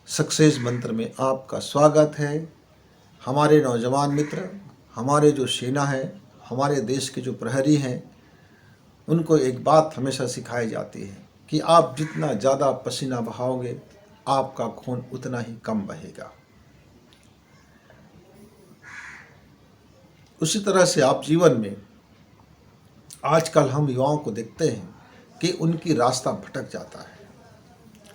Success मंत्र में आपका स्वागत है। हमारे नौजवान मित्र, हमारे जो सेना है, हमारे देश के जो प्रहरी हैं, उनको एक बात हमेशा सिखाई जाती है कि आप जितना ज़्यादा पसीना बहाओगे आपका खून उतना ही कम बहेगा। उसी तरह से आप जीवन में आजकल हम युवाओं को देखते हैं कि उनकी रास्ता भटक जाता है।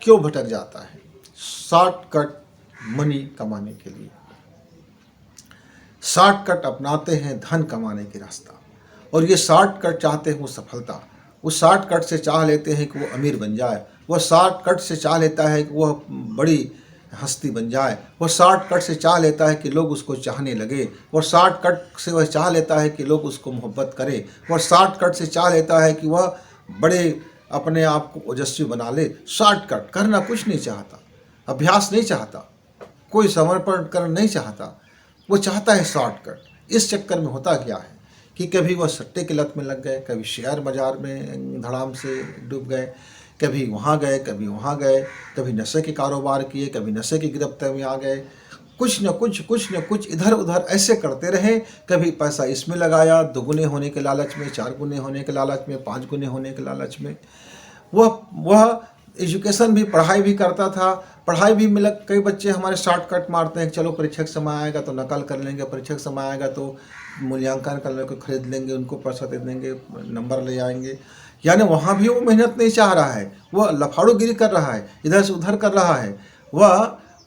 क्यों भटक जाता है? शॉर्टकट मनी कमाने के लिए शॉर्टकट अपनाते हैं धन कमाने की रास्ता, और ये शॉर्टकट चाहते हैं वो सफलता। वो शॉर्टकट से चाह लेते हैं कि वो अमीर बन जाए, वह शॉर्टकट से चाह लेता है कि वह बड़ी हस्ती बन जाए, वह शॉर्टकट से चाह लेता है कि लोग उसको चाहने लगे, वह शॉर्टकट से वह चाह लेता है कि लोग उसको मोहब्बत करें, वह शॉर्टकट से चाह लेता है कि वह बड़े अपने आप को ओजस्वी बना ले। शॉर्टकट करना कुछ नहीं चाहता, अभ्यास नहीं चाहता, कोई समर्पण करना नहीं चाहता, वो चाहता है शॉर्टकट। इस चक्कर में होता क्या है कि कभी वह सट्टे की लत में लग गए, कभी शेयर बाजार में धड़ाम से डूब गए, कभी वहाँ गए, कभी वहाँ गए, कभी नशे के कारोबार किए, कभी नशे की गिरफ्त में आ गए, कुछ न कुछ इधर उधर ऐसे करते रहे। कभी पैसा इसमें लगाया, 2 गुने होने के लालच में, 4 गुने होने के लालच में, 5 गुने होने के लालच में। वह एजुकेशन भी, पढ़ाई भी करता था। पढ़ाई भी में कई बच्चे हमारे शॉर्टकट मारते हैं, चलो परीक्षा का समय आएगा तो नकल कर लेंगे, परीक्षा का समय आएगा तो मूल्यांकन करने को खरीद लेंगे, उनको पैसा दे देंगे, नंबर ले आएंगे। यानी वहाँ भी वो मेहनत नहीं चाह रहा है, वह लफाड़ूगिरी कर रहा है, इधर से उधर कर रहा है। वह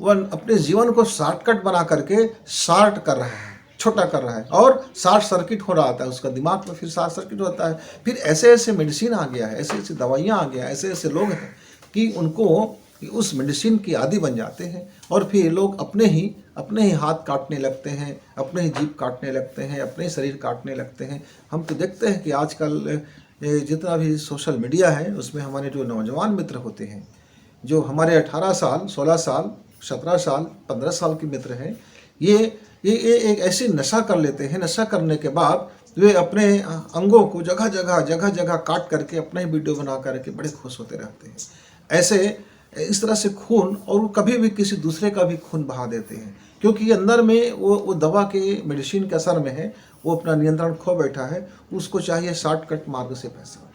अपने जीवन को शॉर्टकट बना करके शॉर्ट कर रहा है, छोटा कर रहा है, और शॉर्ट सर्किट हो रहा था उसका दिमाग में। फिर शॉर्ट सर्किट होता है, फिर ऐसे ऐसे मेडिसिन आ गया है, ऐसे ऐसे दवाइयाँ आ गया है, ऐसे ऐसे लोग हैं कि उनको उस मेडिसिन की आदी बन जाते हैं, और फिर लोग अपने ही हाथ काटने लगते हैं, अपने ही जीभ काटने लगते हैं, अपने ही शरीर काटने लगते हैं। हम तो देखते हैं कि आजकल जितना भी सोशल मीडिया है उसमें हमारे जो नौजवान मित्र होते हैं, जो हमारे 18 साल, 16 साल, 17 साल, 15 साल के मित्र हैं, ये एक ऐसी नशा कर लेते हैं। नशा करने के बाद वे अपने अंगों को जगह जगह काट करके अपना ही वीडियो बना करके बड़े खुश होते रहते हैं। ऐसे इस तरह से खून, और वो कभी भी किसी दूसरे का भी खून बहा देते हैं, क्योंकि अंदर में वो दवा के मेडिसिन के असर में है, वो अपना नियंत्रण खो बैठा है। उसको चाहिए शॉर्टकट मार्ग से पैसा।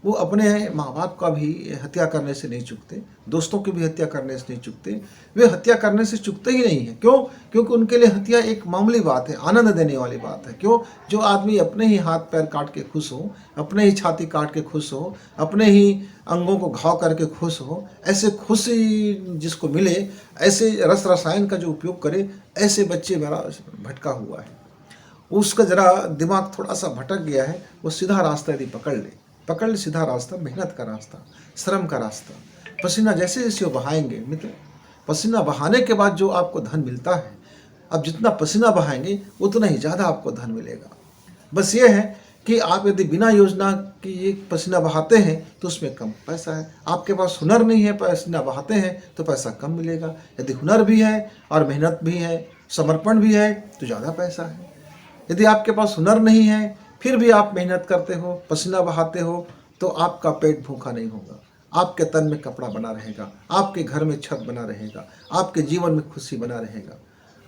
वो अपने माँ बाप का भी हत्या करने से नहीं चूकते, दोस्तों की भी हत्या करने से नहीं चूकते, वे हत्या करने से चूकते ही नहीं है। क्यों? क्योंकि उनके लिए हत्या एक मामूली बात है, आनंद देने वाली बात है। क्यों? जो आदमी अपने ही हाथ पैर काट के खुश हो, अपने ही छाती काट के खुश हो, अपने ही अंगों को घाव करके खुश हो, ऐसे खुशी जिसको मिले, ऐसे रस रसायन का जो उपयोग करे, ऐसे बच्चे मेरा भटका हुआ है। उसका जरा दिमाग थोड़ा सा भटक गया है, वो सीधा रास्ता यदि पकड़ ले सीधा रास्ता, मेहनत का रास्ता, श्रम का रास्ता, पसीना जैसे जैसे वो बहाएंगे मित्र, पसीना बहाने के बाद जो आपको धन मिलता है, अब जितना पसीना बहाएंगे उतना ही ज़्यादा आपको धन मिलेगा। बस ये है कि आप यदि बिना योजना की ये पसीना बहाते हैं तो उसमें कम पैसा है। आपके पास हुनर नहीं है, पसीना बहाते हैं तो पैसा कम मिलेगा। यदि हुनर भी है और मेहनत भी है, समर्पण भी है, तो ज़्यादा पैसा है। यदि आपके पास हुनर नहीं है, फिर भी आप मेहनत करते हो, पसीना बहाते हो, तो आपका पेट भूखा नहीं होगा, आपके तन में कपड़ा बना रहेगा, आपके घर में छत बना रहेगा, आपके जीवन में खुशी बना रहेगा।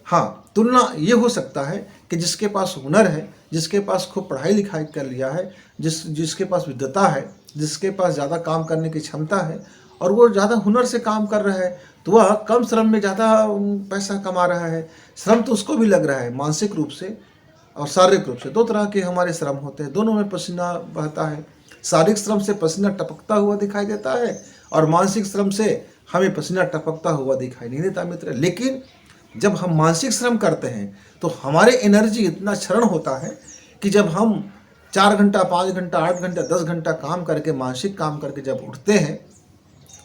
हाँ, तुलना ये हो सकता है कि जिसके पास हुनर है, जिसके पास खूब पढ़ाई लिखाई कर लिया है, जिसके पास विद्वता है, जिसके पास ज़्यादा काम करने की क्षमता है, और वो ज़्यादा हुनर से काम कर रहा है, तो वह कम श्रम में ज़्यादा पैसा कमा रहा है। श्रम तो उसको भी लग रहा है, मानसिक रूप से और शारीरिक रूप से। 2 तरह के हमारे श्रम होते हैं, दोनों में पसीना बहता है। शारीरिक श्रम से पसीना टपकता हुआ दिखाई देता है, और मानसिक श्रम से हमें पसीना टपकता हुआ दिखाई नहीं देता मित्र। लेकिन जब हम मानसिक श्रम करते हैं तो हमारे एनर्जी इतना क्षरण होता है कि जब हम 4 घंटा, 5 घंटा, 8 घंटा, 10 घंटा काम करके, मानसिक काम करके जब उठते हैं,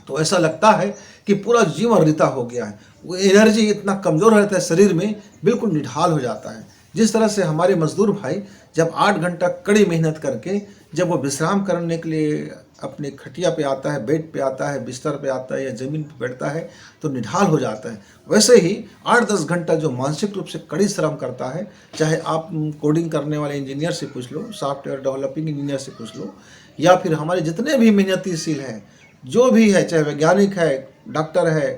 तो ऐसा लगता है कि पूरा जीवन रिता हो गया है। वो एनर्जी इतना कमज़ोर रहता है, शरीर में बिल्कुल निढाल हो जाता है। जिस तरह से हमारे मजदूर भाई जब 8 घंटा कड़ी मेहनत करके जब वो विश्राम करने के लिए अपने खटिया पे आता है, बेड पे आता है, बिस्तर पे आता है या ज़मीन पे बैठता है, तो निढाल हो जाता है। वैसे ही 8-10 घंटा जो मानसिक रूप से कड़ी श्रम करता है, चाहे आप कोडिंग करने वाले इंजीनियर से पूछ लो, सॉफ्टवेयर डेवलपिंग इंजीनियर से पूछ लो, या फिर हमारे जितने भी मेहनतीशील हैं, जो भी है, चाहे वैज्ञानिक है, डॉक्टर है,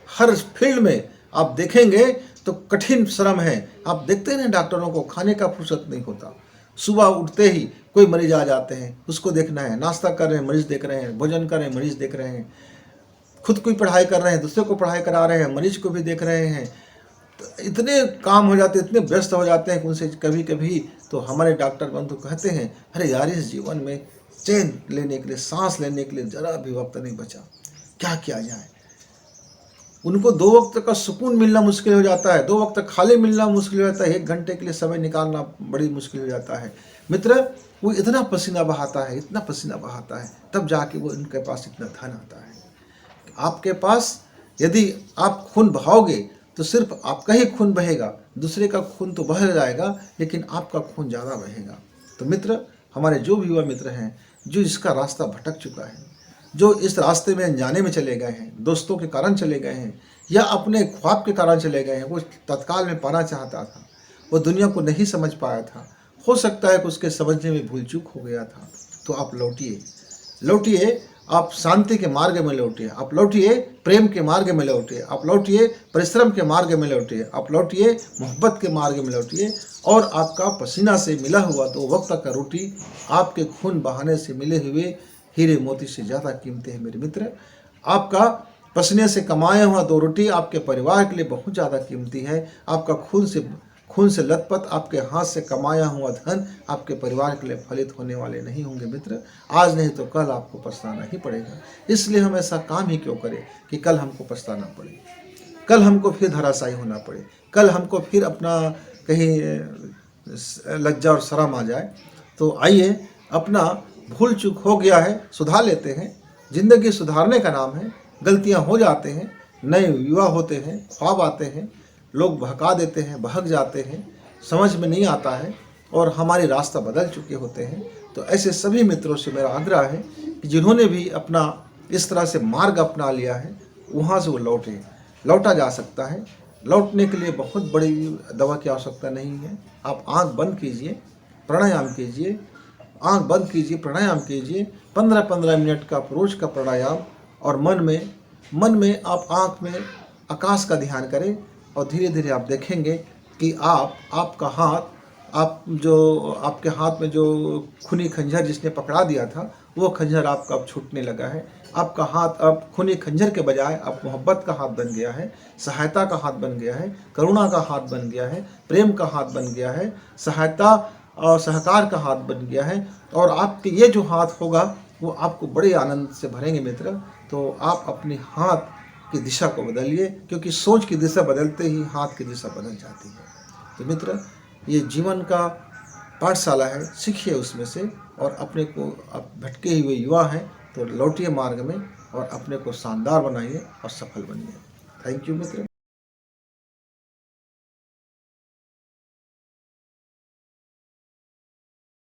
हर फील्ड में आप देखेंगे तो कठिन श्रम है। आप देखते हैं ना, डॉक्टरों को खाने का फुर्सत नहीं होता। सुबह उठते ही कोई मरीज आ जाते हैं, उसको देखना है, नाश्ता कर रहे हैं मरीज देख रहे हैं, भोजन कर रहे हैं मरीज देख रहे हैं, खुद कोई पढ़ाई कर रहे हैं, दूसरे को पढ़ाई करा रहे हैं, मरीज को भी देख रहे हैं। तो इतने काम हो जाते हैं, इतने व्यस्त हो जाते हैं कि उनसे कभी कभी तो हमारे डॉक्टर बंधु कहते हैं, अरे यार इस जीवन में चैन लेने के लिए, सांस लेने के लिए जरा भी वक्त नहीं बचा, क्या किया जाए। उनको 2 वक्त का सुकून मिलना मुश्किल हो जाता है, 2 वक्त खाली मिलना मुश्किल हो जाता है, 1 घंटे के लिए समय निकालना बड़ी मुश्किल हो जाता है। मित्र, वो इतना पसीना बहाता है, इतना पसीना बहाता है, तब जाके वो उनके पास इतना धन आता है। आपके पास यदि आप खून बहाओगे तो सिर्फ आपका ही खून बहेगा, दूसरे का खून तो बह जाएगा, लेकिन आपका खून ज़्यादा बहेगा। तो मित्र, हमारे जो भी युवा मित्र हैं, जो इसका रास्ता भटक चुका है, जो इस रास्ते में अनजाने में चले गए हैं, दोस्तों के कारण चले गए हैं या अपने ख्वाब के कारण चले गए हैं, वो तत्काल में पाना चाहता था, वो दुनिया को नहीं समझ पाया था, हो सकता है कि उसके समझने में भूल चूक हो गया था, तो आप लौटिए, लौटिए, आप शांति के मार्ग में लौटिए, आप लौटिए प्रेम के मार्ग में लौटिए, आप लौटिए परिश्रम के मार्ग में लौटिए, आप लौटिए मोहब्बत के मार्ग में लौटिए। और आपका पसीना से मिला हुआ 2 वक्त का रोटी आपके खून बहाने से मिले हुए हीरे मोती से ज़्यादा कीमती है मेरे मित्र। आपका पसीने से कमाया हुआ 2 रोटी आपके परिवार के लिए बहुत ज़्यादा कीमती है। आपका खून से लथपथ आपके हाथ से कमाया हुआ धन आपके परिवार के लिए फलित होने वाले नहीं होंगे मित्र। आज नहीं तो कल आपको पछताना ही पड़ेगा। इसलिए हम ऐसा काम ही क्यों करें कि कल हमको पछताना पड़े, कल हमको फिर धराशायी होना पड़े, कल हमको फिर अपना कहीं लज्जा और शर्म आ जाए। तो आइए, अपना भूल चूक हो गया है, सुधार लेते हैं। ज़िंदगी सुधारने का नाम है। गलतियां हो जाते हैं, नए युवा होते हैं, ख्वाब आते हैं, लोग बहका देते हैं, बहक जाते हैं, समझ में नहीं आता है और हमारी रास्ता बदल चुके होते हैं। तो ऐसे सभी मित्रों से मेरा आग्रह है कि जिन्होंने भी अपना इस तरह से मार्ग अपना लिया है, वहाँ से वो लौटे, लौटा जा सकता है। लौटने के लिए बहुत बड़ी दवा की आवश्यकता नहीं है। आप आंख बंद कीजिए, प्राणायाम कीजिए, आंख बंद कीजिए, प्राणायाम कीजिए, 15-15 मिनट का पुरुष का प्राणायाम, और मन में आप आंख में आकाश का ध्यान करें और धीरे धीरे आप देखेंगे कि आपका हाथ, आपके हाथ में जो खूनी खंजर जिसने पकड़ा दिया था, वो खंजर आपका अब छूटने लगा है। आपका हाथ अब खूनी खंजर के बजाय अब मोहब्बत का हाथ बन गया है, सहायता का हाथ बन गया है, करुणा का हाथ बन गया है, प्रेम का हाथ बन गया है, सहायता और सहकार का हाथ बन गया है। और आपके ये जो हाथ होगा वो आपको बड़े आनंद से भरेंगे मित्र। तो आप अपने हाथ की दिशा को बदलिए, क्योंकि सोच की दिशा बदलते ही हाथ की दिशा बदल जाती है। तो मित्र, ये जीवन का पाठशाला है, सीखिए उसमें से, और अपने को, अब भटके हुए युवा हैं तो लौटिए मार्ग में और अपने को शानदार बनाइए और सफल बनिए। Thank you Mitra.